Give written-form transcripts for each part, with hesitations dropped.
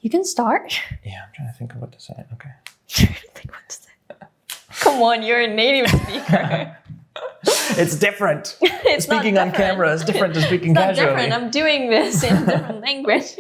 You can start. Yeah, I'm trying to think of what to say. Okay. Think what to say. Come on, you're a native speaker. It's different. It's not Speaking on different. camera is different to speaking It's not casually. different. I'm doing this in a different language.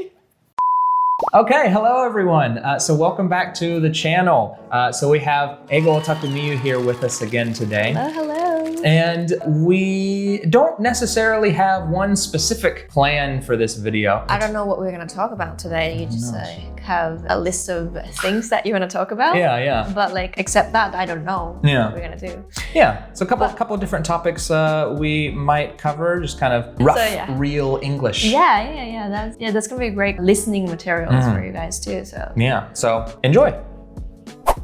Okay, hello everyone. So welcome back to the channel. So we have Eigo otaku no here with us again today. Hello. And we don't necessarily have one specific plan for this video. I don't know what we're going to talk about today. You just have a list of things that you want to talk about. Yeah. But like, except that, I don't know Yeah. what we're going to do. Yeah, so a couple different topics we might cover, just kind of rough, real English. Yeah. That's going to be great listening materials for you guys too. So Yeah, so enjoy.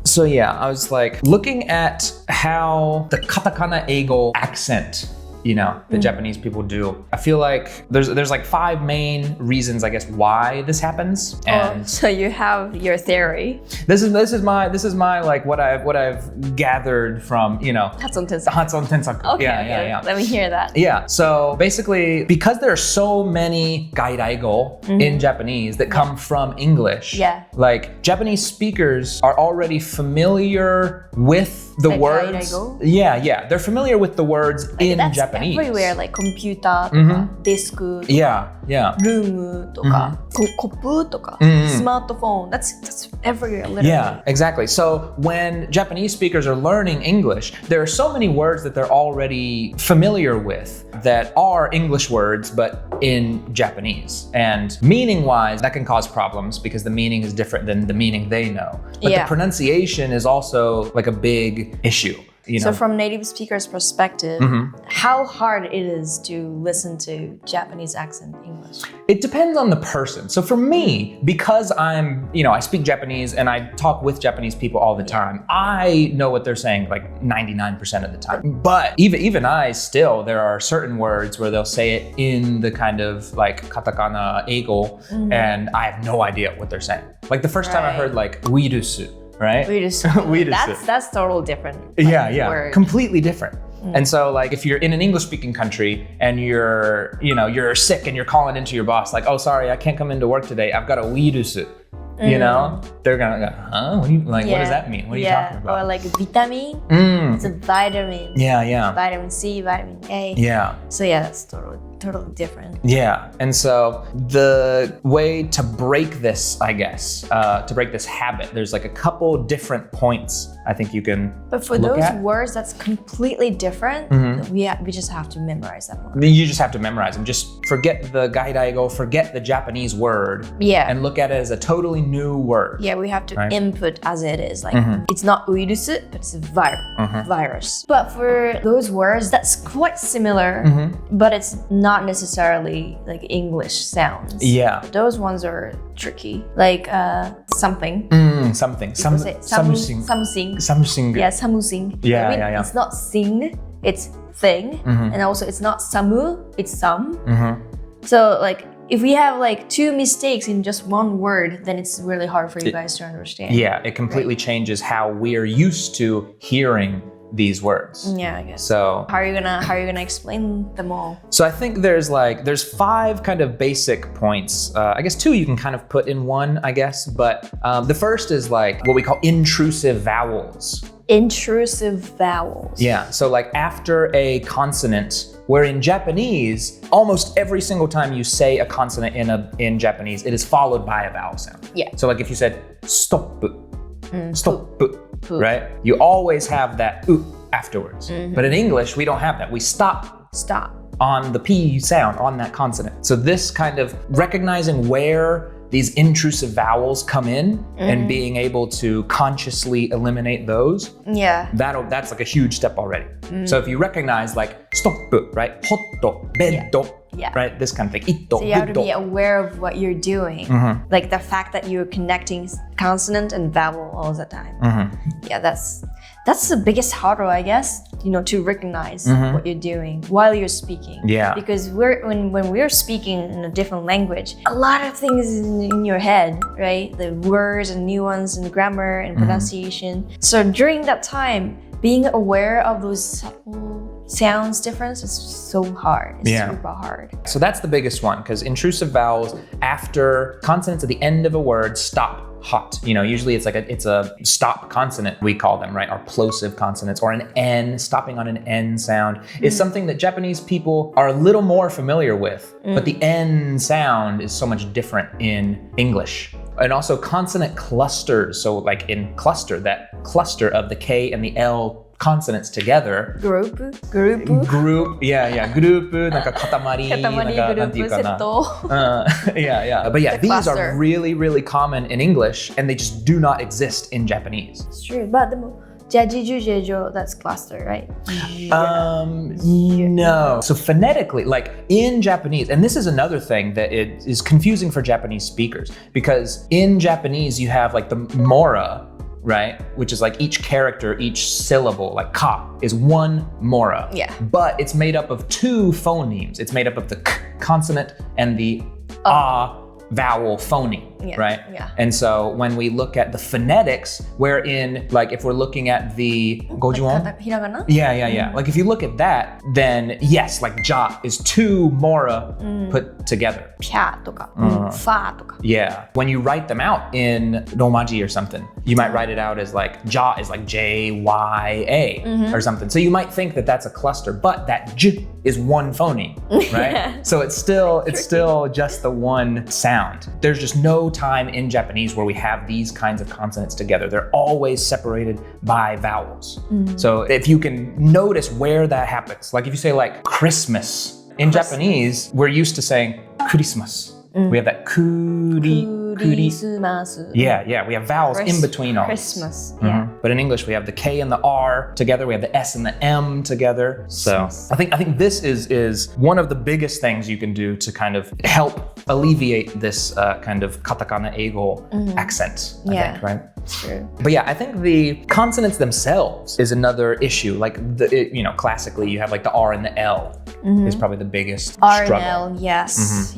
So yeah, I was like looking at how the katakana eigo accent, the Japanese people do. I feel like there's like 5 main reasons, I guess, why this happens. And so you have your theory. this is my like what I've gathered from, Hatson Tensaku. Hatson Tensaku. Okay, Yeah. Let me hear that. Yeah, so basically, because there are so many gairaigo in Japanese that come from English, like Japanese speakers are already familiar with the words. Gairaigo? Yeah, they're familiar with the words in That's Japanese. Everywhere, like computer とか、デスクとか、 Yeah. ルームとか、コップとか、スマートフォン。That's everywhere, literally. Yeah, exactly. So when Japanese speakers are learning English, there are so many words that they're already familiar with that are English words, but in Japanese. And meaning-wise, that can cause problems because the meaning is different than the meaning they know. But the pronunciation is also like a big issue. So from native speakers' perspective, how hard it is to listen to Japanese accent English? It depends on the person. So for me, because I speak Japanese and I talk with Japanese people all the time, I know what they're saying like 99% of the time. But even I still, there are certain words where they'll say it in the kind of like katakana eigo, and I have no idea what they're saying. Like the first time I heard like uirusu. Right? That's totally different. Word. Completely different. And so like if you're in an English speaking country and you're sick and you're calling into your boss like, oh, sorry, I can't come into work today. I've got a uirusu. They're gonna go, huh? What does that mean? What are you talking about? Or like vitamin. It's a vitamin. Yeah. Vitamin C, vitamin A. Yeah. So that's totally different. Yeah. And so the way to break this, I guess, to break this habit, there's like a couple different points I think you can But for those words that's completely different, we just have to memorize them. You just have to memorize them. Just forget the gairaigo, forget the Japanese word, and look at it as a totally new word. Yeah, we have to input as it is. Like it's not uirusu, but it's a virus. But for those words, that's quite similar, but it's not necessarily like English sounds. Yeah. Those ones are tricky. Like something. Something. Something. Yeah, samusing. Yeah. It's not sing, it's thing. And also it's not samu, it's some. So like if we have like 2 mistakes in just one word, then it's really hard for you guys to understand. Yeah, it completely changes how we're used to hearing these words. Yeah, I guess. So how are you gonna explain them all? So I think there's 5 kind of basic points. I guess 2 you can kind of put in one, I guess. But the first is like what we call intrusive vowels. Intrusive vowels. Yeah, so like after a consonant, where in Japanese, almost every single time you say a consonant in Japanese, it is followed by a vowel sound. Yeah. So like if you said stop, stop, right? You always have that afterwards. But in English, we don't have that. We stop on the P sound on that consonant. So this kind of recognizing where these intrusive vowels come in and being able to consciously eliminate those, that's like a huge step already. So if you recognize like stop, right? Hotto, beddo, right? This kind of thing. Itto, so you have to be aware of what you're doing. Like the fact that you're connecting consonant and vowel all the time. Yeah, that's the biggest hurdle, I guess, to recognize what you're doing while you're speaking. Yeah. Because when we're speaking in a different language, a lot of things in your head, right? The words and nuance and grammar and pronunciation. So during that time, being aware of those sounds difference is so hard. It's super hard. So that's the biggest one because intrusive vowels after consonants at the end of a word stop. Hot. Usually it's a stop consonant, we call them, right? Our plosive consonants, or an N, stopping on an N sound is something that Japanese people are a little more familiar with, but the N sound is so much different in English. And also consonant clusters. So like in cluster, that cluster of the K and the L consonants together. Group. Yeah. Group, なんか塊、なんていうかな。But yeah, these are really, really common in English and they just do not exist in Japanese. It's true, but でもjeju, that's cluster, right? No. So phonetically, like in Japanese, and this is another thing that it is confusing for Japanese speakers because in Japanese you have like the mora, right? Which is like each character, each syllable, like ka is one mora. Yeah. But it's made up of two phonemes. It's made up of the k consonant and the vowel phoneme, right? Yeah. And so when we look at the phonetics, wherein like if we're looking at the gojuon, hiragana? Yeah. Like if you look at that, then yes, like ja is two mora put together. Pya とか、fa とか. Yeah. When you write them out in romaji or something, you might write it out as like ja is like J-Y-A or something. So you might think that that's a cluster, but that j is one phoneme, right? So it's still just the one sound. There's just no time in Japanese where we have these kinds of consonants together. They're always separated by vowels. So if you can notice where that happens, like if you say like Christmas, in Japanese, we're used to saying Christmas. We have that kuri. Yeah, we have vowels in between all Christmas, But in English, we have the K and the R together. We have the S and the M together. So I think this is one of the biggest things you can do to kind of help alleviate this kind of katakana eigo accent, I think, right? True. But yeah, I think the consonants themselves is another issue. Like classically, you have like the R and the L is probably the biggest R struggle. and L, yes.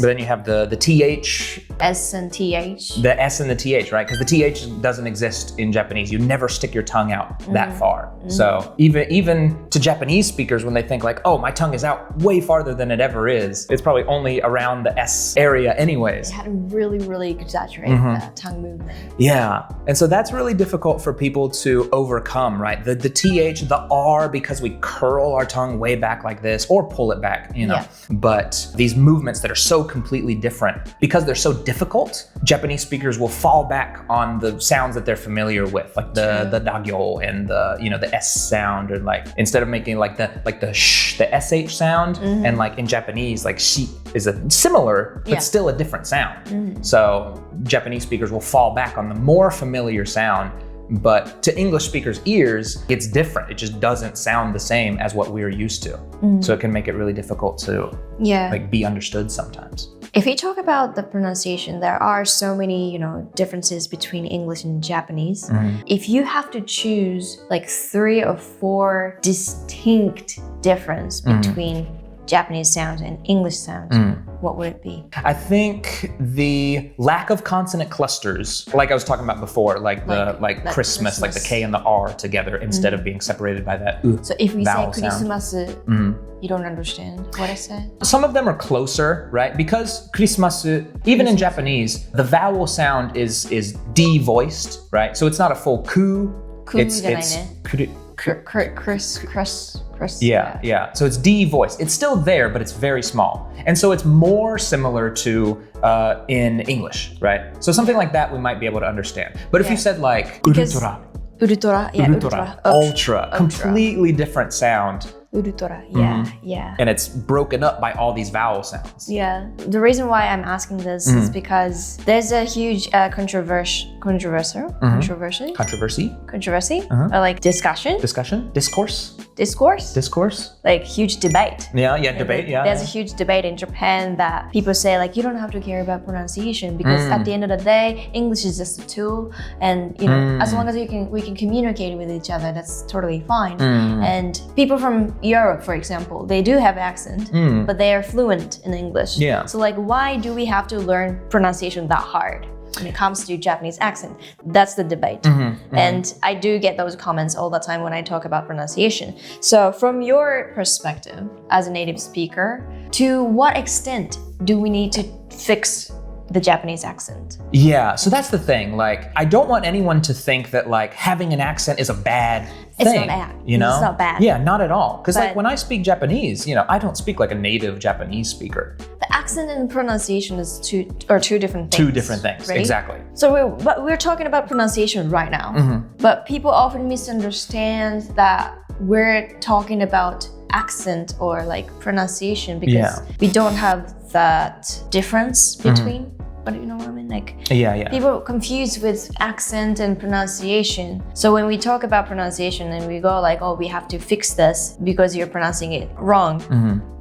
But then you have the TH. S and TH. The S and the TH, right? Because the TH doesn't exist in Japanese. You never stick your tongue out that far. So even to Japanese speakers, when they think like, oh, my tongue is out way farther than it ever is, it's probably only around the S area anyways. They had to really, really exaggerate that tongue movement. Yeah. And so that's really difficult for people to overcome, right? The TH, the R, because we curl our tongue way back like this or pull it back, Yeah. But these movements that are so completely different, because they're so difficult, Japanese speakers will fall back on the sounds that they're familiar with, like the dagyo and the S sound, or like instead of making like the sh, the SH sound, and like in Japanese, like shi is a similar, but still a different sound. So Japanese speakers will fall back on the more familiar sound, but to English speakers' ears, it's different. It just doesn't sound the same as what we're used to. So it can make it really difficult to like be understood sometimes. If we talk about the pronunciation, there are so many, differences between English and Japanese. If you have to choose like 3 or 4 distinct difference between Japanese sounds and English sounds, what would it be? I think the lack of consonant clusters, like I was talking about before, like Christmas, like the K and the R together instead of being separated by that So if we say vowel Christmas, sound. you don't understand what I said? Some of them are closer, right? Because Christmas, even in Japanese, the vowel sound is D-voiced, right? So it's not a full ku. It's Chris. Yeah. So it's D-voiced. It's still there, but it's very small. And so it's more similar to in English, right? So something like that we might be able to understand. But if you said like ultra, completely different sound. Ultra, yeah. And it's broken up by all these vowel sounds. Yeah. The reason why I'm asking this is because there's a huge controversy, or like discussion, discourse, like huge debate. Debate. There's a huge debate in Japan that people say like you don't have to care about pronunciation because at the end of the day, English is just a tool, and as long as we can communicate with each other, that's totally fine. And people from Europe, for example, they do have accent, but they are fluent in English. Yeah. So like, why do we have to learn pronunciation that hard? when it comes to Japanese accent. That's the debate. And I do get those comments all the time when I talk about pronunciation. So from your perspective as a native speaker, to what extent do we need to fix the Japanese accent? Yeah, so that's the thing. Like, I don't want anyone to think that like having an accent is a bad thing. It's not bad. You know? It's not bad. Yeah, not at all. Because like when I speak Japanese, you know, I don't speak like a native Japanese speaker. The accent and pronunciation is two different things. Two different things, right? exactly. So we're talking about pronunciation right now. But people often misunderstand that we're talking about accent or like pronunciation because we don't have that difference between. But you know what I mean? Like, people confuse with accent and pronunciation. So when we talk about pronunciation and we go like, oh, we have to fix this because you're pronouncing it wrong,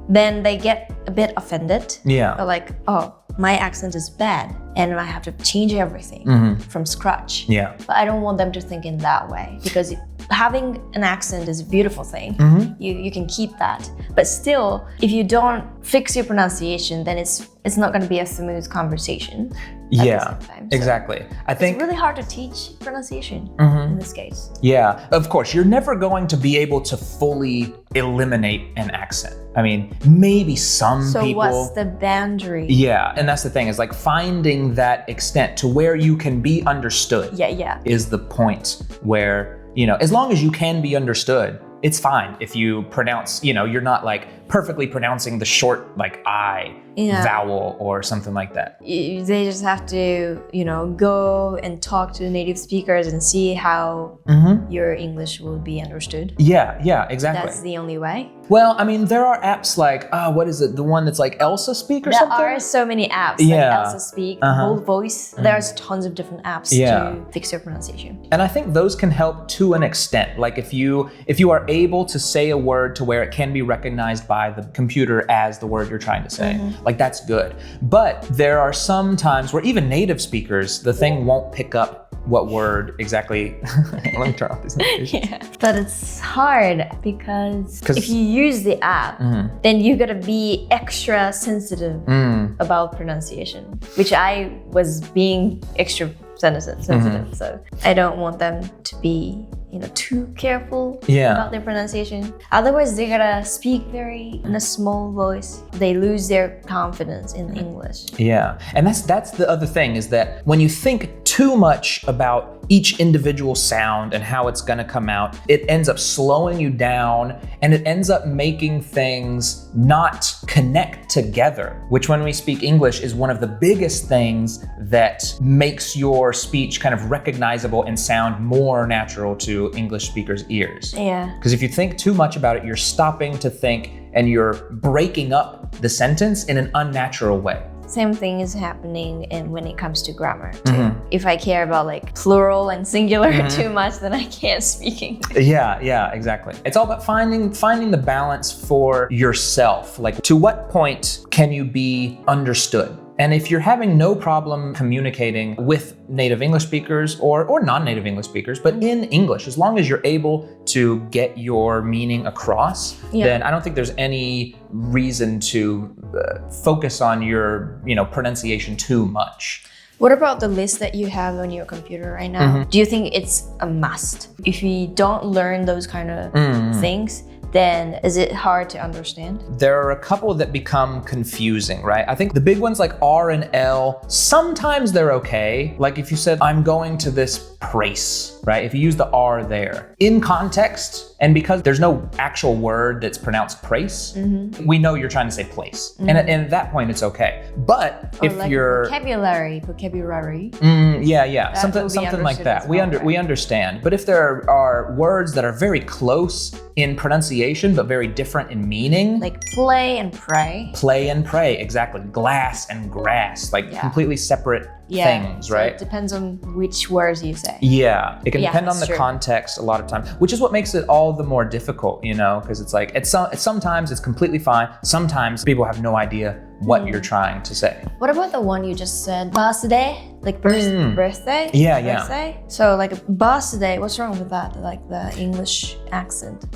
then they get a bit offended. Yeah. They're like, oh, my accent is bad and I have to change everything from scratch. Yeah. But I don't want them to think in that way because having an accent is a beautiful thing. You can keep that. But still, if you don't fix your pronunciation, then it's not going to be a smooth conversation. Yeah, So exactly. I think it's really hard to teach pronunciation in this case. Yeah, of course, you're never going to be able to fully eliminate an accent. I mean, maybe some people. So what's the boundary? Yeah, and that's the thing is like finding that extent to where you can be understood. Yeah. Is the point where, you know, as long as you can be understood, it's fine if you pronounce, you know, you're not like perfectly pronouncing the short like I vowel or something like that. They just have to, you know, go and talk to native speakers and see how your English will be understood. Yeah, exactly. That's the only way. Well, I mean, there are apps like, what is it? The one that's like Elsa Speak or there something? There are so many apps, like Elsa Speak, Bold Voice. There's tons of different apps to fix your pronunciation. And I think those can help to an extent. Like if you are able to say a word to where it can be recognized by the computer as the word you're trying to say, like that's good. But there are some times where even native speakers, the thing won't pick up what word exactly. Let me turn off these notifications. But it's hard because if you use the app, then you gotta be extra sensitive about pronunciation, which I was being extra sensitive. So I don't want them to be, you know, too careful about their pronunciation. Otherwise, they gotta speak very in a small voice. They lose their confidence in English. Yeah, and that's the other thing is that when you think too much about each individual sound and how it's gonna come out, it ends up slowing you down and it ends up making things not connect together, which when we speak English is one of the biggest things that makes your speech kind of recognizable and sound more natural to English speakers' ears. Yeah. Because if you think too much about it, you're stopping to think and you're breaking up the sentence in an unnatural way. Same thing is happening when it comes to grammar too. If I care about like plural and singular too much, then I can't speak English. Yeah, exactly. It's all about finding the balance for yourself. Like, to what point can you be understood? And if you're having no problem communicating with native English speakers or non-native English speakers, but in English, as long as you're able to get your meaning across, then I don't think there's any reason to focus on your, you know, pronunciation too much. What about the list that you have on your computer right now? Do you think it's a must? If you don't learn those kind of things, then is it hard to understand? There are a couple that become confusing, right? I think the big ones like R and L, sometimes they're okay. Like if you said, I'm going to this place, right? If you use the R there. In context, and because there's no actual word that's pronounced place, we know you're trying to say place. And at that point, it's okay. But or if like you're... Vocabulary. Something like that. We understand. But if there are words that are very close in pronunciation, but very different in meaning. Like play and pray. Play and pray, exactly. Glass and grass, like completely separate things, right? So it depends on which words you say. Yeah, it can depend on the true. context a lot of times, which is what makes it all the more difficult, you know, because it's like, sometimes it's completely fine. Sometimes people have no idea what you're trying to say. What about the one you just said? Birthday? Like birthday? Yeah, birthday? So like birthday, what's wrong with that? Like the English accent?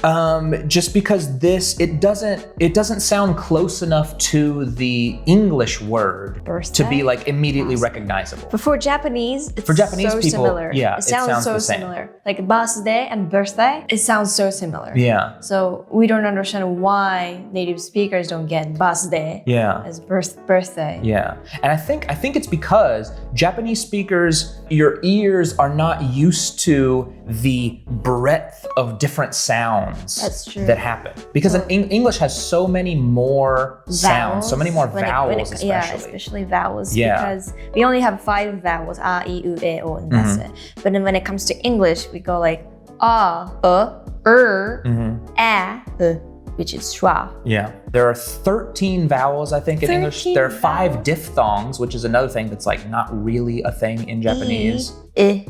Just because it doesn't sound close enough to the English word birthday? to be like immediately recognizable. But for Japanese, it's Japanese so people, similar. yeah, it sounds so the same. similar. Like birthday and birthday, it sounds so similar. Yeah. So we don't understand why native speakers don't get birthday as birthday. Yeah. And I think it's because Japanese speakers, your ears are not used to the breadth of different sounds that happen. Because English has so many more sounds, so many more vowels especially. Yeah, especially vowels. Because we only have 5 vowels, a, I, u, e, o, and that's it. But then when it comes to English, we go like a, a, which is schwa. Yeah. There are 13 vowels, I think, in English. There are 5 diphthongs, which is another thing that's like not really a thing in Japanese. I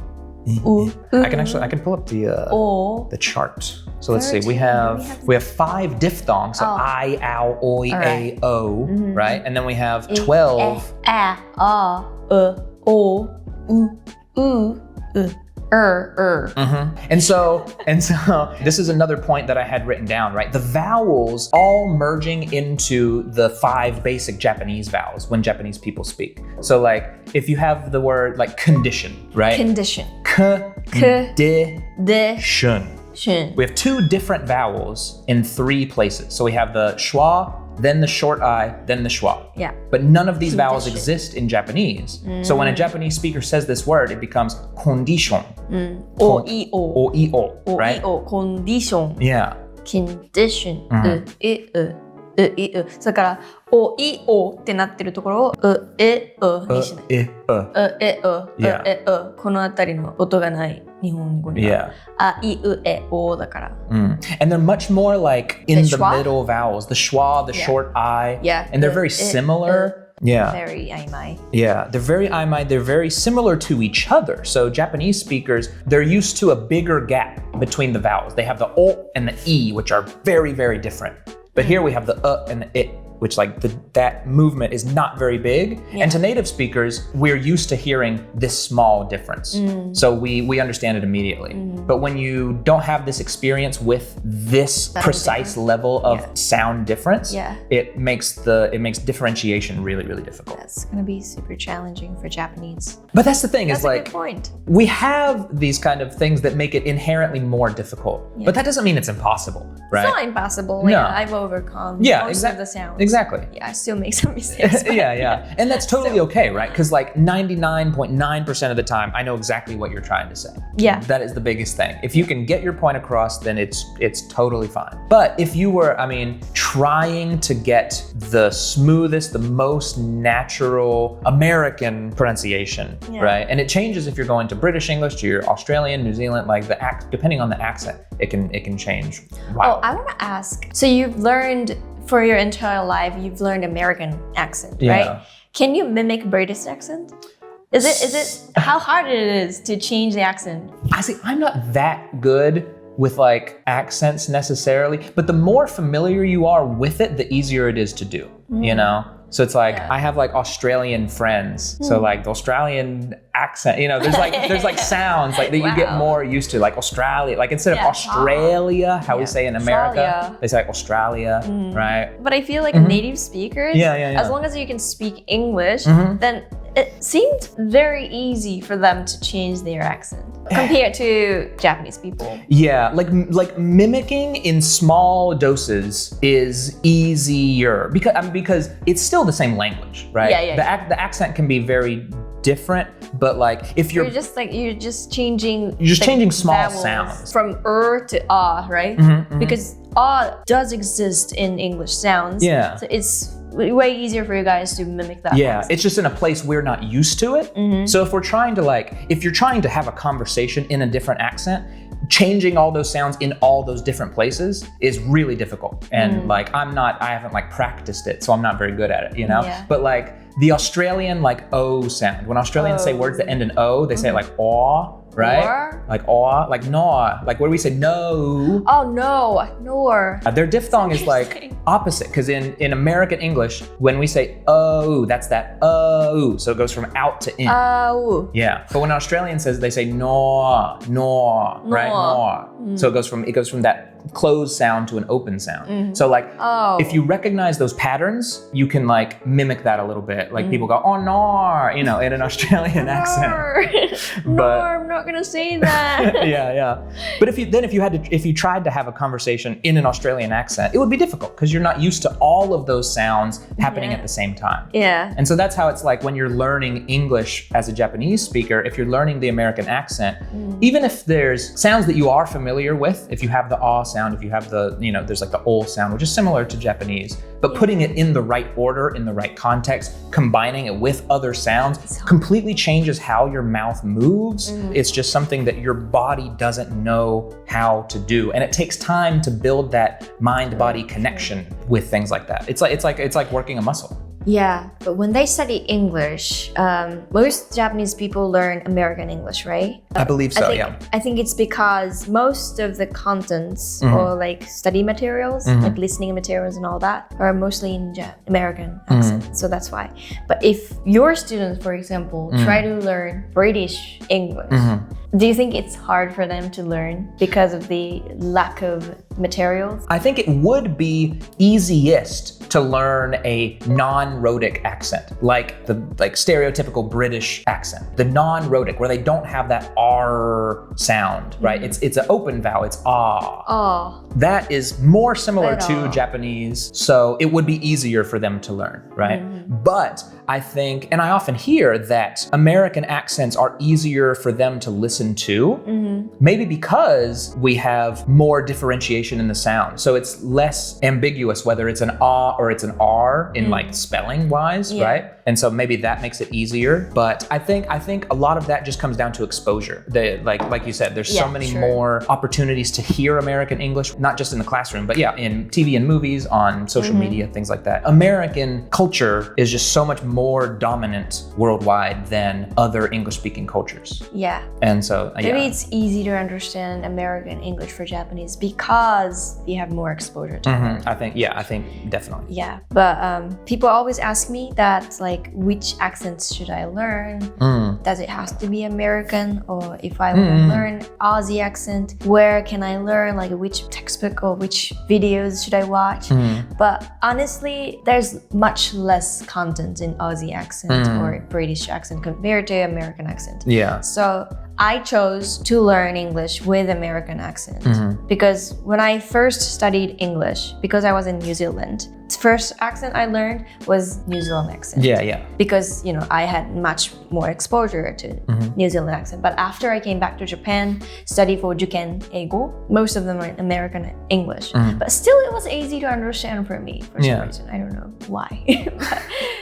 I can pull up the chart. So let's see. We have 5 diphthongs. So I, ow, oi, a, o, right? And then we have 12. And so this is another point that I had written down, right? The vowels all merging into the 5 basic Japanese vowels when Japanese people speak. So like if you have the word like condition, right? Condition. Condition. We have 2 different vowels in 3 places. So we have the schwa, then the short I, then the schwa. Yeah. But none of these vowels exist in Japanese. So when a Japanese speaker says this word, it becomes condition. O-I-O, right? O-I-O, condition. Yeah. Condition. それからおいおってなってるところをにしないこのあたりの音がない日本語にはあいうえおだから And they're much more like in the middle vowels, the schwa, the short I, and they're very similar. Very aimai. Yeah, they're very aimai. They're very similar to each other. So Japanese speakers, they're used to a bigger gap between the vowels. They have the o and the e, which are very, very different. But here we have the and the it, which like that movement is not very big. And to native speakers, we're used to hearing this small difference. So we understand it immediately. But when you don't have this experience with this precise level of sound difference, it makes differentiation really, really difficult. That's going to be super challenging for Japanese. But that's the thing, that's is like, good point. We have these kind of things that make it inherently more difficult. But that doesn't mean it's impossible, right? It's not impossible. No. I've overcome most of the sounds. Exactly. Yeah, I still make some mistakes. Yeah. And that's totally okay, right? Because like 99.9% of the time, I know exactly what you're trying to say. Yeah. That is the biggest thing. If you can get your point across, then it's totally fine. But if you were, trying to get the smoothest, the most natural American pronunciation, right? And it changes if you're going to British English, to your Australian, New Zealand, like depending on the accent, it can change. Wow. Oh, I want to ask. So you've learned for your entire life, you've learned American accent, right? Can you mimic British accent? Is it how hard it is to change the accent? I'm not that good with like accents necessarily, but the more familiar you are with it, the easier it is to do, you know? So it's like, I have like Australian friends. So like the Australian accent, there's like sounds like that you get more used to, like Australia, like instead of Australia, how we say in America, they say like Australia, right? But I feel like native speakers, as long as you can speak English, then it seemed very easy for them to change their accent compared to Japanese people. Yeah, like mimicking in small doses is easier because it's still the same language, right? The accent can be very different, but like if you're just changing small sounds from to right? Because does exist in English sounds. So it's way easier for you guys to mimic that. It's just in a place we're not used to it. So if you're trying to have a conversation in a different accent, changing all those sounds in all those different places is really difficult. And like I haven't like practiced it, so I'm not very good at it, But like the Australian like O sound, when Australians say words that end in O, they say it like aw, right? Or? Like aw, like no, like where we say no. Oh, no, nor. Their diphthong is like opposite, because in American English, when we say oh, that's that oh, so it goes from out to in. Oh. Yeah, but when an Australian says, they say no, right? No. So it goes from that closed sound to an open sound. So like, if you recognize those patterns, you can like mimic that a little bit. Like people go, oh no, you know, in an Australian accent. No, I'm not gonna say that. yeah. But if you tried to have a conversation in an Australian accent, it would be difficult because you're not used to all of those sounds happening at the same time. Yeah. And so that's how it's like when you're learning English as a Japanese speaker, if you're learning the American accent, even if there's sounds that you are familiar with, if you have the ah sound, if you have the, you know, there's like the o sound, which is similar to Japanese, but putting it in the right order, in the right context, combining it with other sounds completely changes how your mouth moves. It's just something that your body doesn't know how to do. And it takes time to build that mind-body connection with things like that. It's like working a muscle. Yeah, but when they study English, most Japanese people learn American English, right? I believe so, I think it's because most of the contents or like study materials, like listening materials and all that, are mostly in American accent. So that's why. But if your students, for example, try to learn British English, do you think it's hard for them to learn because of the lack of materials? I think it would be easiest to learn a non-rhotic accent, like the stereotypical British accent, the non-rhotic, where they don't have that R sound, right? It's an open vowel, it's ah. Oh. That is more similar to Japanese, so it would be easier for them to learn, right? But I think, and I often hear that American accents are easier for them to listen to, maybe because we have more differentiation in the sound. So it's less ambiguous whether it's an ah or it's an R in like spelling wise, right? And so maybe that makes it easier. But I think a lot of that just comes down to exposure. Like you said, there's so many more opportunities to hear American English, not just in the classroom, but in TV and movies, on social media, things like that. American culture is just so much more dominant worldwide than other English-speaking cultures. Yeah. And so, maybe it's easy to understand American English for Japanese because you have more exposure to it. I think definitely. Yeah, but people always ask me that, like, which accents should I learn? Does it have to be American? Or if I want to learn Aussie accent, where can I learn? Like, which textbook or which videos should I watch? But honestly, there's much less content in Aussie accent or British accent compared to American accent. Yeah. So I chose to learn English with American accent because when I first studied English, because I was in New Zealand, the first accent I learned was New Zealand accent. Yeah. Because, you know, I had much more exposure to New Zealand accent. But after I came back to Japan, studied for juken eigo, most of them are American English. But still, it was easy to understand for me for some reason. I don't know why.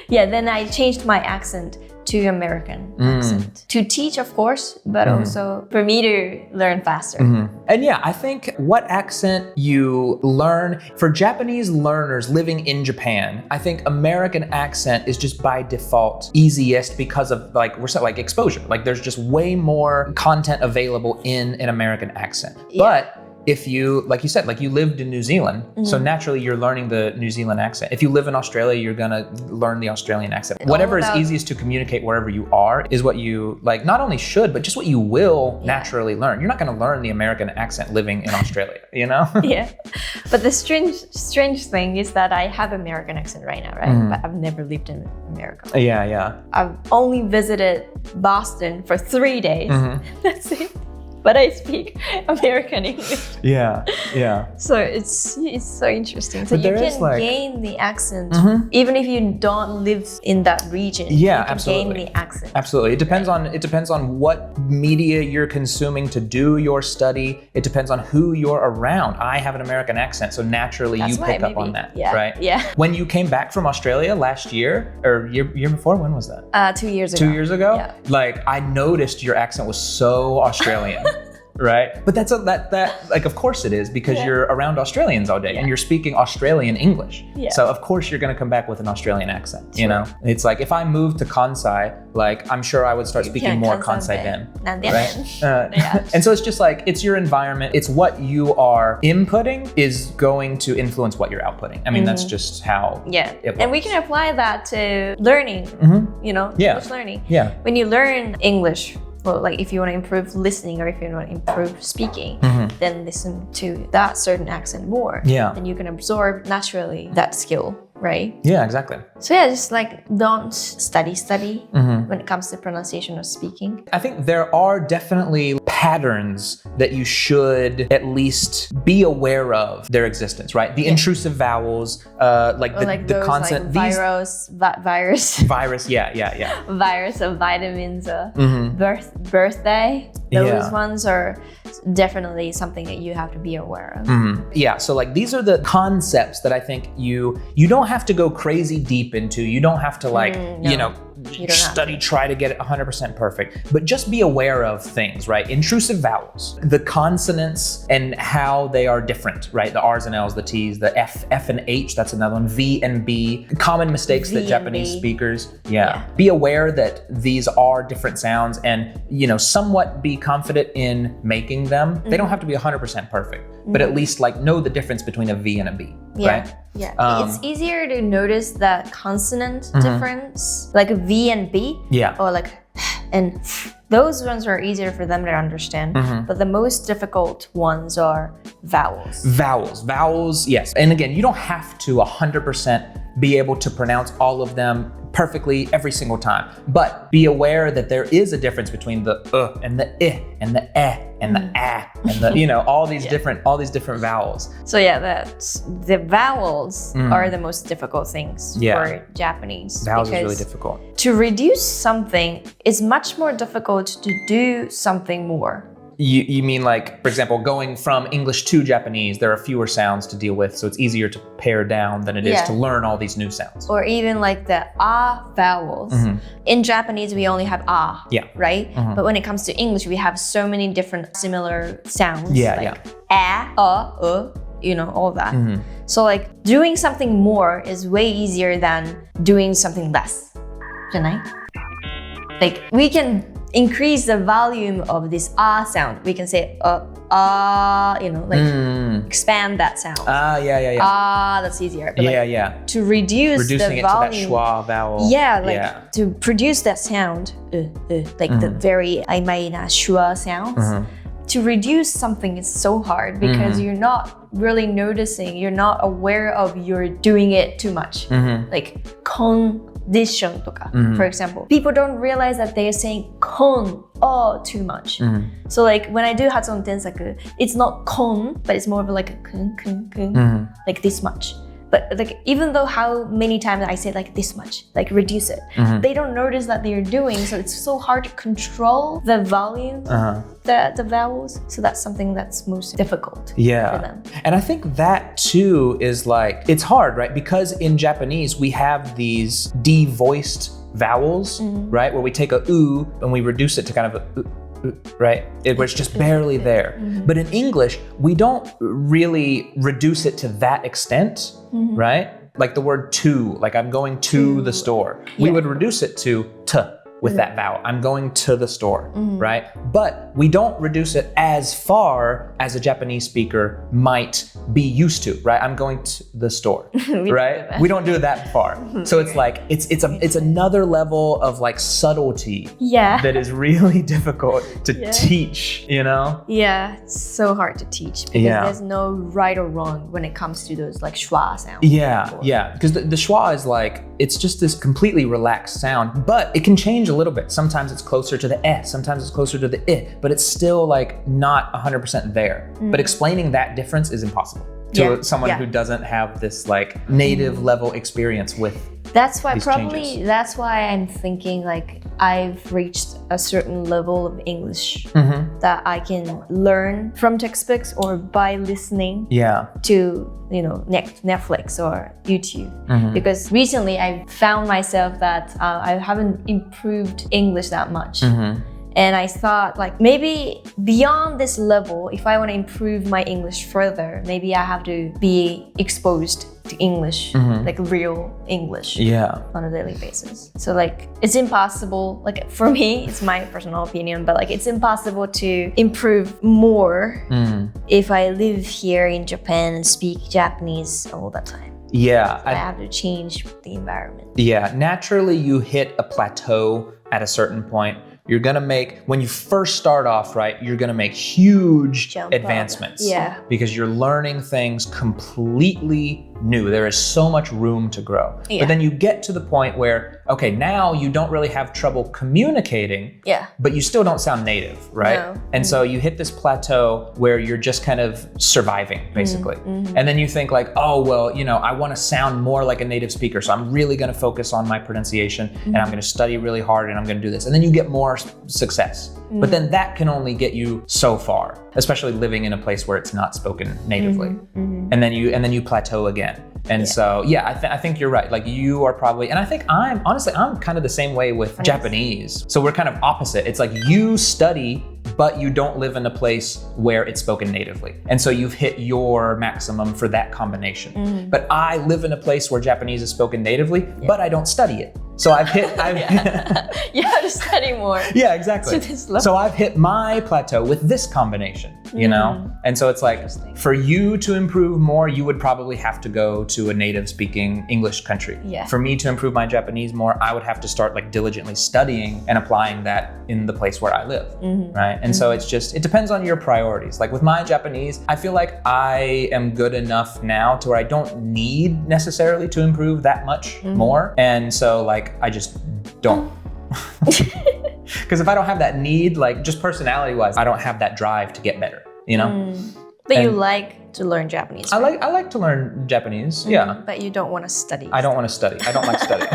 But then I changed my accent to American accent. To teach, of course, but also for me to learn faster. And I think what accent you learn, for Japanese learners living in Japan, I think American accent is just by default easiest because of like exposure. Like there's just way more content available in an American accent. But if you, like you said, like you lived in New Zealand, so naturally you're learning the New Zealand accent. If you live in Australia, you're gonna learn the Australian accent. Whatever is easiest to communicate wherever you are is what you, like, not only should, but just what you will naturally learn. You're not gonna learn the American accent living in Australia, you know? But the strange thing is that I have American accent right now, right? But I've never lived in America. I've only visited Boston for 3 days. That's it. But I speak American English. So it's so interesting. So you can gain the accent even if you don't live in that region. You can gain the accent. Absolutely. It depends on what media you're consuming to do your study. It depends on who you're around. I have an American accent, so naturally you pick up on that, right? When you came back from Australia last year or year before, when was that? 2 years ago. 2 years ago? Like I noticed your accent was so Australian. right? But that like, of course it is, because you're around Australians all day and you're speaking Australian English. Yeah. So of course you're going to come back with an Australian accent, you know? It's like if I moved to Kansai, like I'm sure I would start speaking more Kansai Ben, right? And so it's just like, it's your environment. It's what you are inputting is going to influence what you're outputting. I mean, that's just how it works. And we can apply that to learning, you know, English learning. Yeah. When you learn English, well, like if you want to improve listening or if you want to improve speaking, then listen to that certain accent more. Yeah. Then you can absorb naturally that skill, right? Yeah, exactly. So yeah, just like don't study when it comes to pronunciation or speaking. I think there are definitely patterns that you should at least be aware of their existence, right? The intrusive vowels, like the consonant. Like virus, virus, yeah. Virus of vitamins, birthday. Those ones are definitely something that you have to be aware of. Yeah, so like these are the concepts that I think you don't have to go crazy deep into. You don't have to like, you know, try to get it 100% perfect, but just be aware of things, right? Intrusive vowels, the consonants and how they are different, right? The R's and L's, the T's, the F and H, that's another one, V and B, common mistakes that Japanese speakers, be aware that these are different sounds and, you know, somewhat be confident in making them. They don't have to be 100% perfect, but at least like know the difference between a V and a B, right? Yeah, it's easier to notice the consonant difference, like a V and B, or like and those ones are easier for them to understand. But the most difficult ones are vowels. Vowels, yes. And again, you don't have to 100% be able to pronounce all of them perfectly every single time, but be aware that there is a difference between the and the I and the E and the A and the, you know, all these different vowels. So the vowels are the most difficult things for Japanese. Vowels is really difficult. To reduce something is much more difficult to do something more. You mean like, for example, going from English to Japanese, there are fewer sounds to deal with, so it's easier to pare down than it is to learn all these new sounds. Or even like the vowels. In Japanese, we only have right? But when it comes to English, we have so many different similar sounds. Like you know, all that. So like doing something more is way easier than doing something less. Like we can increase the volume of this sound. We can say you know, like expand that sound. That's easier. But to reducing the it volume, to that schwa vowel. To produce that sound, like the very 曖昧な schwa sounds. To reduce something is so hard because you're not really noticing, you're not aware of you're doing it too much. Like condition とか, for example. People don't realize that they're saying kon too much. So like when I do 発音添削, it's not kon, but it's more of like a kun, like this much. But like even though how many times I say like this much, like reduce it, they don't notice that they're doing, so it's so hard to control the volume, the vowels. So that's something that's most difficult for them. And I think that too is like, it's hard, right? Because in Japanese, we have these devoiced vowels, right? Where we take a u and we reduce it to kind of a right? Where it's just barely there. But in English, we don't really reduce it to that extent, right? Like the word to, like I'm going to the store. We would reduce it to with that vowel. I'm going to the store, right? But we don't reduce it as far as a Japanese speaker might be used to, right? I'm going to the store, right? We don't do it that far. So it's like, it's another level of like subtlety that is really difficult to teach, you know? Yeah, it's so hard to teach because there's no right or wrong when it comes to those like schwa sounds. Yeah, because the schwa is like, it's just this completely relaxed sound, but it can change a little bit. Sometimes it's closer to the eh, sometimes it's closer to the I, but it's still like not 100% there. But explaining that difference is impossible to someone who doesn't have this like native level experience with that's why changes. That's why I'm thinking like I've reached a certain level of English that I can learn from textbooks or by listening to, you know, Netflix or YouTube. Because recently I found myself that I haven't improved English that much. And I thought like maybe beyond this level, if I want to improve my English further, maybe I have to be exposed to English, like real English on a daily basis. So like it's impossible, like for me, it's my personal opinion, but like it's impossible to improve more if I live here in Japan and speak Japanese all the time. Yeah. I have to change the environment. Yeah, naturally you hit a plateau at a certain point. You're gonna make, when you first start off, right, you're gonna make huge advancements. Yeah. Because you're learning things completely new. There is so much room to grow. Yeah. But then you get to the point where, okay, now you don't really have trouble communicating, but you still don't sound native, right? No. And so you hit this plateau where you're just kind of surviving, basically. And then you think like, oh, well, you know, I want to sound more like a native speaker, so I'm really going to focus on my pronunciation and I'm going to study really hard and I'm going to do this. And then you get more success. But then that can only get you so far, especially living in a place where it's not spoken natively. And then you plateau again. And so, I think you're right. Like you are probably, and I think I'm kind of the same way with Japanese. So we're kind of opposite. It's like you study, but you don't live in a place where it's spoken natively. And so you've hit your maximum for that combination. But I live in a place where Japanese is spoken natively, but I don't study it. So I've hit, you have to study more. Yeah, exactly. So I've hit my plateau with this combination, you know? And so it's like, for you to improve more, you would probably have to go to a native speaking English country. Yeah. For me to improve my Japanese more, I would have to start like diligently studying and applying that in the place where I live, right? And so it's just, it depends on your priorities. Like with my Japanese, I feel like I am good enough now to where I don't need necessarily to improve that much more. And so like, I just don't. Because if I don't have that need, like just personality-wise, I don't have that drive to get better, you know? But you like to learn Japanese, right? I like to learn Japanese, yeah. But you don't want to study. I don't want to study. I don't like studying.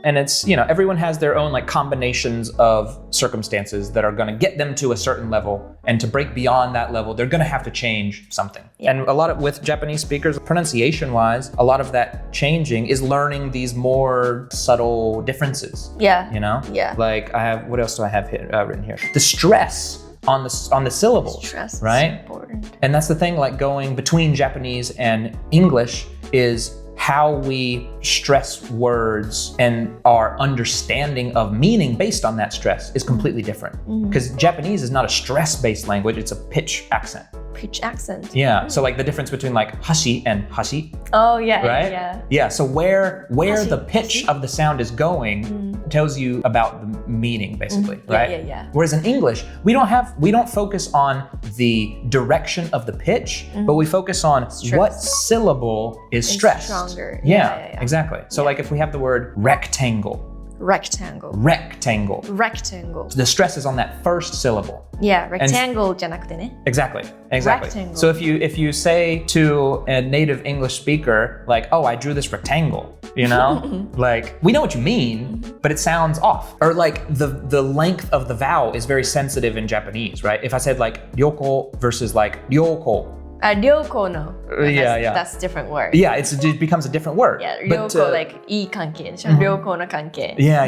And it's, you know, everyone has their own like combinations of circumstances that are going to get them to a certain level. And to break beyond that level, they're going to have to change something. Yeah. And a lot of, with Japanese speakers, pronunciation-wise, a lot of that changing is learning these more subtle differences. Yeah. You know? Yeah. Like I have, what else do I have written here? The stress on the syllable, stress right? is important. And that's the thing, like going between Japanese and English is how we stress words and our understanding of meaning based on that stress is completely different. Because Japanese is not a stress-based language, it's a pitch accent. Pitch accent. Yeah, so like the difference between like hashi and hashi. Oh yeah, right? Yeah, so where hashi, the pitch hashi of the sound is going tells you about the meaning basically, right? Yeah. Whereas in English, we don't focus on the direction of the pitch, but we focus on what syllable is stressed. Stronger. Yeah, exactly. So like if we have the word rectangle. Rectangle. The stress is on that first syllable. Yeah, rectangle じゃなくてね. Exactly. Rectangle. So if you say to a native English speaker, like, oh, I drew this rectangle, you know? Like, we know what you mean, but it sounds off. Or like the length of the vowel is very sensitive in Japanese, right? If I said like ryoko versus like ryoko. Ryoko no. Yeah. That's a different word. Yeah, it becomes a different word. Yeah, ryoko like いい関係でしょ。ryoko の関係. Yeah.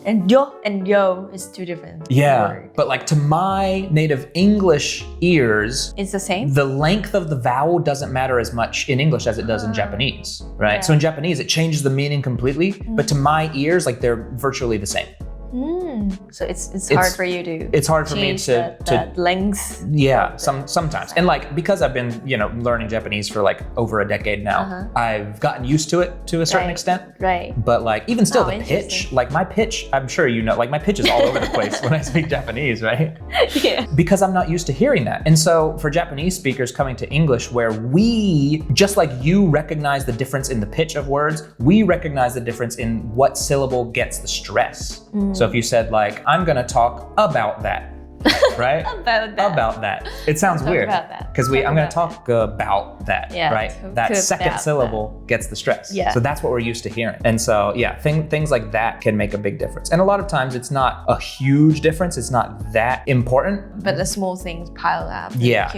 And ryo and ryo is two different words. But like to my native English ears, it's the same. The length of the vowel doesn't matter as much in English as it does in Japanese, right? Yeah. So in Japanese, it changes the meaning completely, but to my ears, like they're virtually the same. So it's hard for you to it's hard for me to length. Yeah, sometimes. And like because I've been, you know, learning Japanese for like over a decade now, I've gotten used to it to a certain extent. Right. But like even still the pitch, like my pitch, I'm sure you know, like my pitch is all over the place when I speak Japanese, right? Yeah. Because I'm not used to hearing that. And so for Japanese speakers coming to English where we, just like you recognize the difference in the pitch of words, we recognize the difference in what syllable gets the stress. So if you said like, I'm gonna talk about that, right? About that. It sounds weird because I'm going to talk about that, right? That second syllable gets the stress. So that's what we're used to hearing. And so, things like that can make a big difference. And a lot of times it's not a huge difference. It's not that important. But the small things pile up. Yeah.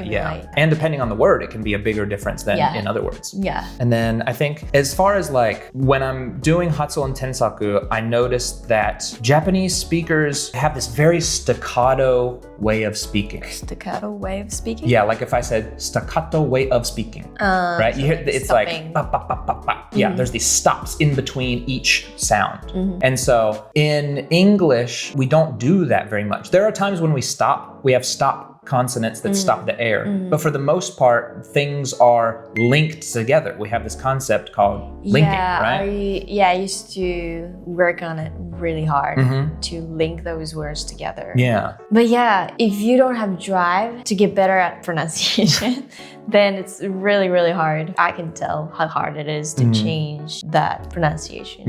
And depending on the word, it can be a bigger difference than in other words. And then I think as far as like when I'm doing Hatsuon Tensaku, I noticed that Japanese speakers have this very staccato way of speaking. Staccato way of speaking? Yeah, like if I said staccato way of speaking, right? You hear it's stopping. Like ba, ba, ba, ba, ba. Yeah, there's these stops in between each sound. And so in English, we don't do that very much. There are times when we stop, we have stop consonants that stop the air. But for the most part, things are linked together. We have this concept called linking, right? I used to work on it really hard to link those words together. But if you don't have drive to get better at pronunciation, then it's really, really hard. I can tell how hard it is to change that pronunciation.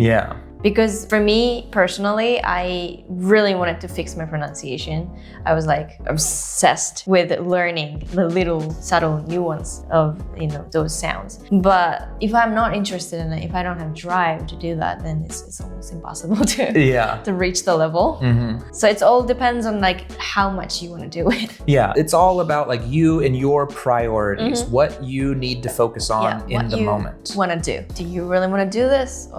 Because for me personally, I really wanted to fix my pronunciation. I was like obsessed with learning the little subtle nuance of those sounds. But if I'm not interested in it, if I don't have drive to do that, then it's almost impossible to reach the level. So it all depends on like how much you want to do it. It's all about like you and your priorities, what you need to focus on in the moment. Want to do? Do you really want to do this?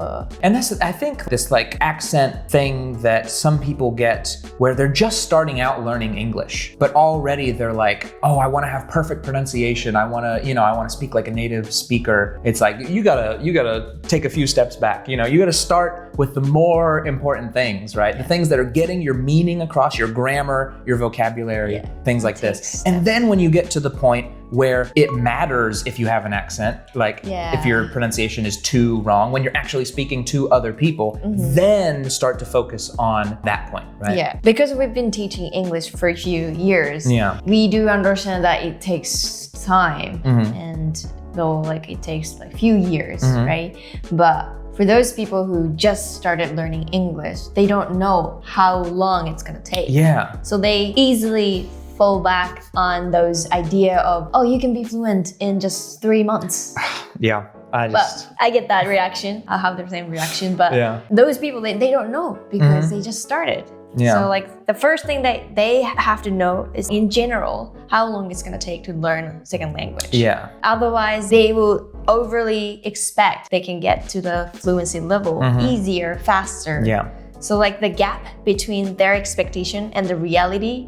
And that's I think this like accent thing that some people get where they're just starting out learning English, but already they're like, oh, I want to have perfect pronunciation. I want to speak like a native speaker. It's like, you gotta take a few steps back. You gotta start with the more important things, right? The things that are getting your meaning across, your grammar, your vocabulary, things like this. And then when you get to the point where it matters if you have an accent, like if your pronunciation is too wrong, when you're actually speaking to other people, then start to focus on that point, right? Because we've been teaching English for a few years, we do understand that it takes time, and though like it takes like a few years, right? But for those people who just started learning English, they don't know how long it's gonna take. So they easily fall back on those idea of, oh, you can be fluent in just 3 months. I get that reaction. I have the same reaction, but those people, they don't know because they just started. So like the first thing that they have to know is in general, how long it's gonna take to learn a second language. Otherwise, they will overly expect they can get to the fluency level easier, faster. So like the gap between their expectation and the reality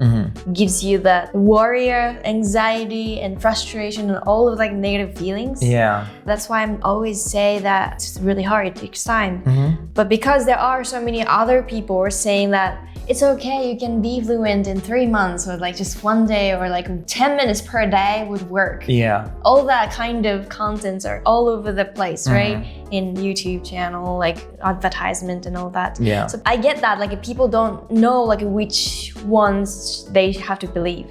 gives you that warrior anxiety and frustration and all of like negative feelings. That's why I'm always say that it's really hard, it takes time. But because there are so many other people who are saying that it's okay, you can be fluent in 3 months or like just 1 day or like 10 minutes per day would work. All that kind of contents are all over the place, right? In YouTube channel, like advertisement and all that. So I get that, like people don't know like which ones they have to believe,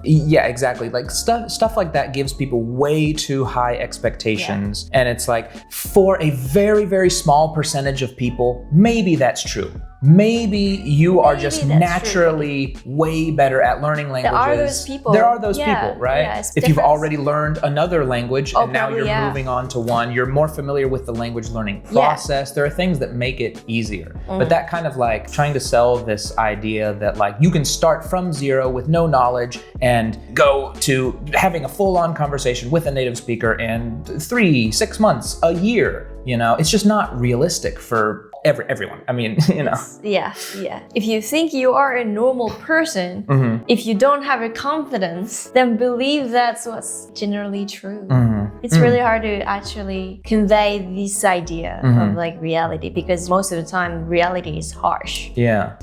exactly. Like stuff like that gives people way too high expectations. And it's like for a very, very small percentage of people, maybe that's true. Maybe you are just naturally way better at learning languages. There are those people, right? If you've already learned another language and now you're moving on to one, you're more familiar with the language learning process. There are things that make it easier. But that kind of like trying to sell this idea that like you can start from zero with no knowledge and go to having a full-on conversation with a native speaker in 3, 6 months, a year, it's just not realistic for everyone. I mean, If you think you are a normal person, if you don't have a confidence, then believe that's what's generally true. It's really hard to actually convey this idea of like reality because most of the time reality is harsh.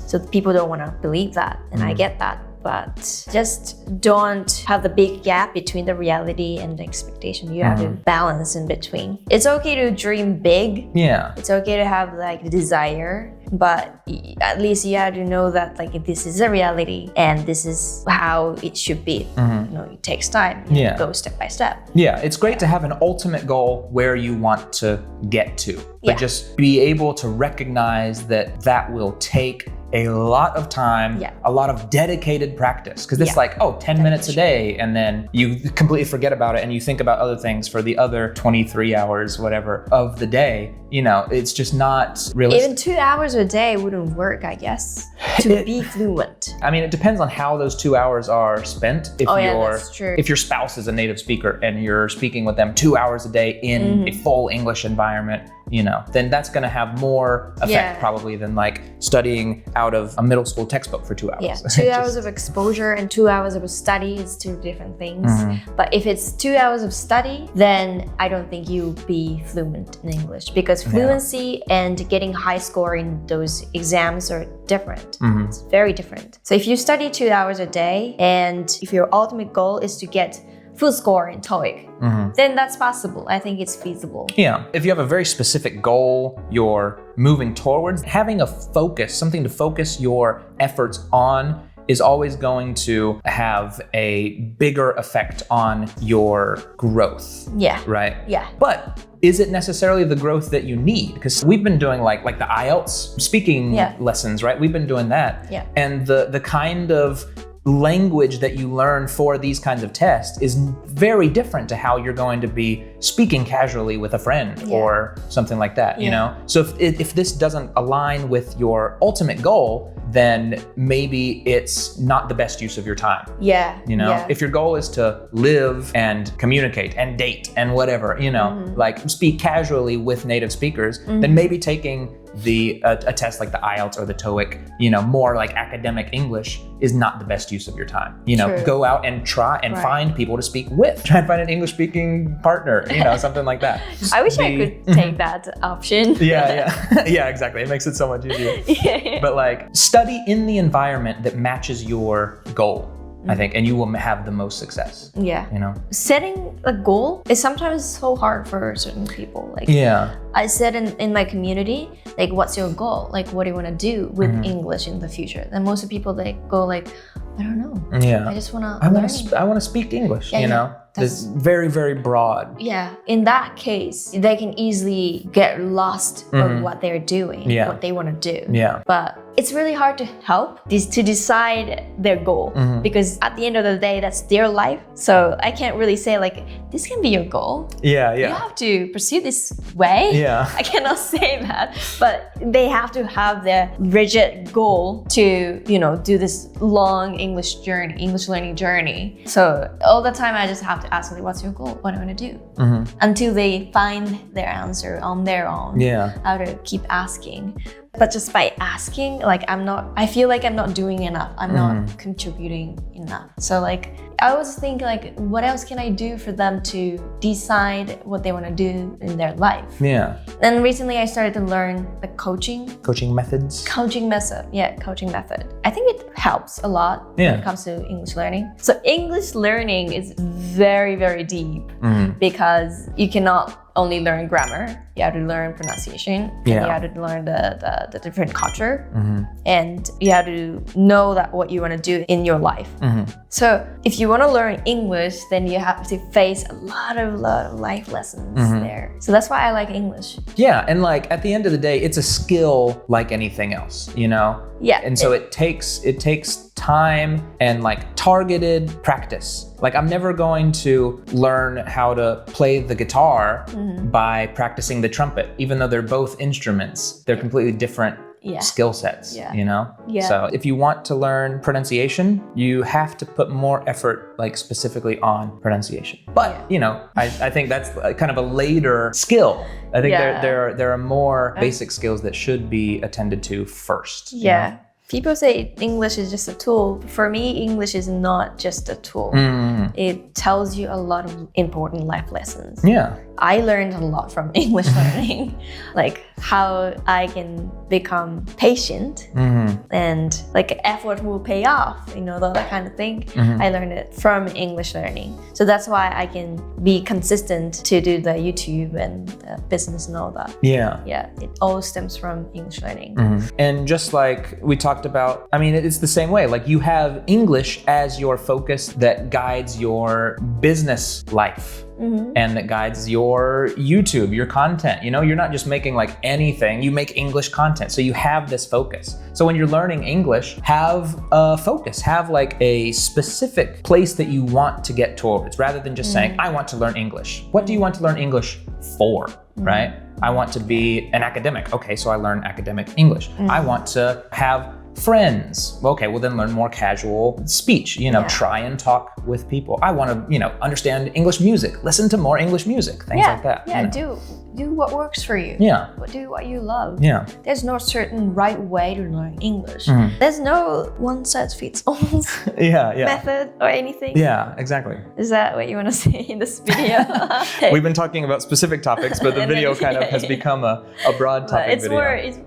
So people don't want to believe that, and I get that. But just don't have the big gap between the reality and the expectation. You have to balance in between. It's okay to dream big. It's okay to have like the desire, but at least you have to know that like this is a reality and this is how it should be. It takes time. You go step by step. It's great to have an ultimate goal where you want to get to, but just be able to recognize that will take a lot of time, a lot of dedicated practice. Because it's like, 10 minutes a day, and then you completely forget about it and you think about other things for the other 23 hours, whatever, of the day. You know, it's just not realistic. Even 2 hours a day wouldn't work, I guess, to be fluent. I mean, it depends on how those 2 hours are spent. That's true. If your spouse is a native speaker and you're speaking with them 2 hours a day in a full English environment, you know, then that's going to have more effect probably than like studying out of a middle school textbook for 2 hours. Yeah, 2 hours of exposure and 2 hours of study is two different things. But if it's 2 hours of study, then I don't think you'll be fluent in English, because fluency and getting high score in those exams are different. It's very different. So if you study 2 hours a day, and if your ultimate goal is to get full score in TOEIC, then that's possible. I think it's feasible. Yeah. If you have a very specific goal you're moving towards, having a focus, something to focus your efforts on, is always going to have a bigger effect on your growth. Yeah. Right? Yeah. But is it necessarily the growth that you need? Because we've been doing like the IELTS speaking lessons, right? We've been doing that. Yeah. And the kind of language that you learn for these kinds of tests is very different to how you're going to be speaking casually with a friend or something like that, you know? So if this doesn't align with your ultimate goal, then maybe it's not the best use of your time. Yeah. You know, if your goal is to live and communicate and date and whatever, you know, like speak casually with native speakers, then maybe taking a test like the IELTS or the TOEIC, you know, more like academic English is not the best use of your time. You know, go out and try and find people to speak with. Try and find an English speaking partner, you know, something like that. I wish I could take that option. Yeah, exactly. It makes it so much easier. But like study in the environment that matches your goal, I think, and you will have the most success. Yeah. You know, setting a goal is sometimes so hard for certain people. Like, I said in my community, like, what's your goal? Like, what do you want to do with English in the future? And most of people, they go like, I don't know. I just want to I want to speak English, you know? It's very, very broad. Yeah. In that case, they can easily get lost of what they're doing, what they want to do. Yeah. But it's really hard to help to decide their goal, because at the end of the day, that's their life. So I can't really say like, this can be your goal. You have to pursue this way. I cannot say that, but they have to have their rigid goal to, you know, do this long English learning journey. So all the time I just have to ask, like, what's your goal? What do you want to do? Until they find their answer on their own. I have to keep asking. But just by asking, like, I feel like I'm not doing enough. I'm not contributing enough. So like, I always think like, what else can I do for them to decide what they want to do in their life? And recently I started to learn the coaching methods. Coaching method. I think it helps a lot when it comes to English learning. So English learning is very, very deep because you cannot only learn grammar. You have to learn pronunciation. And you have to learn the different culture. And you have to know that what you want to do in your life. So if you want to learn English, then you have to face a lot of life lessons there. So that's why I like English. Yeah, and like at the end of the day, it's a skill like anything else, you know? And so it takes time and like targeted practice. Like I'm never going to learn how to play the guitar by practicing the trumpet, even though they're both instruments. They're completely different skill sets, you know? So if you want to learn pronunciation, you have to put more effort like specifically on pronunciation. But, you know, I think that's kind of a later skill. I think there are more basic skills that should be attended to first. You know? People say English is just a tool. For me, English is not just a tool. It tells you a lot of important life lessons. I learned a lot from English learning, like how I can become patient and like effort will pay off, you know, that kind of thing. I learned it from English learning. So that's why I can be consistent to do the YouTube and the business and all that. It all stems from English learning. And just like we talked about, I mean, it's the same way. Like you have English as your focus that guides your business life. and that guides your YouTube, your content. You know, you're not just making like anything, you make English content. So you have this focus. So when you're learning English, have a focus, have like a specific place that you want to get towards rather than just saying, I want to learn English. What do you want to learn English for, right? I want to be an academic. Okay, so I learn academic English. I want to have friends. Okay, well then learn more casual speech, you know, try and talk with people. I want to, you know, understand English music, listen to more English music, things like that. Yeah, you know? do what works for you. Yeah. Do what you love. Yeah. There's no certain right way to learn English. There's no one size fits all method or anything. Yeah, exactly. Is that what you want to say in this video? We've been talking about specific topics, but the video kind of has become a broad topic video.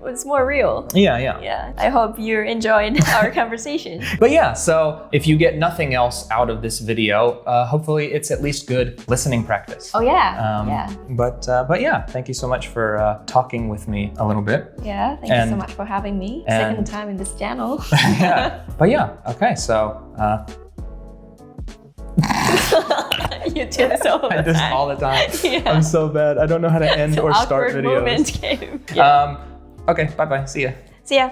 It's more real. Yeah. I hope you enjoyed our conversation. But yeah, so if you get nothing else out of this video, hopefully it's at least good listening practice. Oh yeah. But yeah, thank you so much for talking with me a little bit. Yeah, thank you so much for having me. Second time in this channel. But yeah, okay, so you do this all the time. I do this all the time. I'm so bad. I don't know how to end or start videos. Moment came. Okay, bye-bye. See ya. See ya.